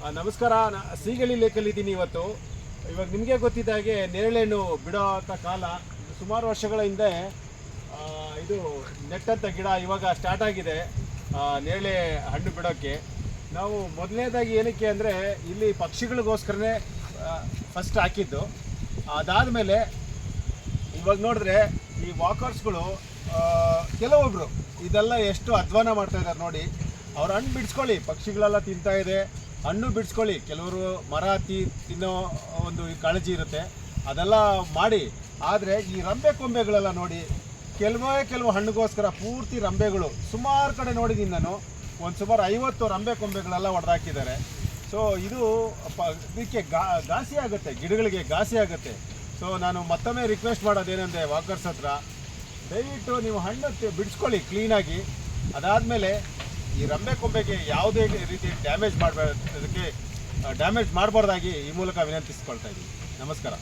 ನಮಸ್ಕಾರ. ಸೀಗಳಿ ಲೇಕಲ್ಲಿದ್ದೀನಿ ಇವತ್ತು. ಇವಾಗ ನಿಮಗೆ ಗೊತ್ತಿದ್ದ ಹಾಗೆ ನೇರಳೆಹಣ್ಣು ಬಿಡೋ ಅಂಥ ಕಾಲ. ಸುಮಾರು ವರ್ಷಗಳ ಹಿಂದೆ ಇದು ನೆಟ್ಟಂಥ ಗಿಡ ಇವಾಗ ಸ್ಟಾರ್ಟ್ ಆಗಿದೆ ನೇರಳೆ ಹಣ್ಣು ಬಿಡೋಕ್ಕೆ. ನಾವು ಮೊದಲನೇದಾಗಿ ಏನಕ್ಕೆ ಅಂದರೆ ಇಲ್ಲಿ ಪಕ್ಷಿಗಳಿಗೋಸ್ಕರನೇ ಫಸ್ಟ್ ಹಾಕಿದ್ದು. ಅದಾದಮೇಲೆ ಇವಾಗ ನೋಡಿದ್ರೆ ಈ ವಾಕರ್ಸ್ಗಳು ಕೆಲವೊಬ್ಬರು ಇದೆಲ್ಲ ಎಷ್ಟು ಅಧ್ವಾನ ಮಾಡ್ತಾಯಿದ್ದಾರೆ ನೋಡಿ. ಅವ್ರು ಹಣ್ಣು ಬಿಡಿಸ್ಕೊಳ್ಳಿ, ಪಕ್ಷಿಗಳೆಲ್ಲ ತಿಂತಾ ಇದೆ, ಹಣ್ಣು ಬಿಡಿಸ್ಕೊಳ್ಳಿ. ಕೆಲವರು ಮರ ತಿನ್ನೋ ಒಂದು ಕಾಳಜಿ ಇರುತ್ತೆ, ಅದೆಲ್ಲ ಮಾಡಿ. ಆದರೆ ಈ ರಂಬೆ ಕೊಂಬೆಗಳೆಲ್ಲ ನೋಡಿ, ಕೆಲವು ಹಣ್ಣಿಗೋಸ್ಕರ ಪೂರ್ತಿ ರಂಬೆಗಳು ಸುಮಾರು ಕಡೆ ನೋಡಿದ್ದೀನಿ ನಾನು. ಒಂದು ಸುಮಾರು 50 ರಂಬೆ ಕೊಂಬೆಗಳೆಲ್ಲ ಹೊಡೆದಾಕಿದ್ದಾರೆ. ಸೊ ಇದು ಇದಕ್ಕೆ ಘಾಸಿ ಆಗುತ್ತೆ, ಗಿಡಗಳಿಗೆ ಘಾಸಿ ಆಗುತ್ತೆ. ಸೊ ನಾನು ಮತ್ತೊಮ್ಮೆ ರಿಕ್ವೆಸ್ಟ್ ಮಾಡೋದೇನೆಂದರೆ ವಾಕರ್ಸ್ ಹತ್ರ, ದಯವಿಟ್ಟು ನೀವು ಹಣ್ಣು ಬಿಡಿಸ್ಕೊಳ್ಳಿ ಕ್ಲೀನಾಗಿ. ಅದಾದಮೇಲೆ ಈ ರಂಬೆ ಕೊಂಬೆಗೆ ಯಾವುದೇ ರೀತಿ ಡ್ಯಾಮೇಜ್ ಮಾಡಬಾರ್ದಾಗಿ ಈ ಮೂಲಕ ವಿನಂತಿಸ್ಕೊಳ್ತಾ ಇದ್ದೀನಿ. ನಮಸ್ಕಾರ.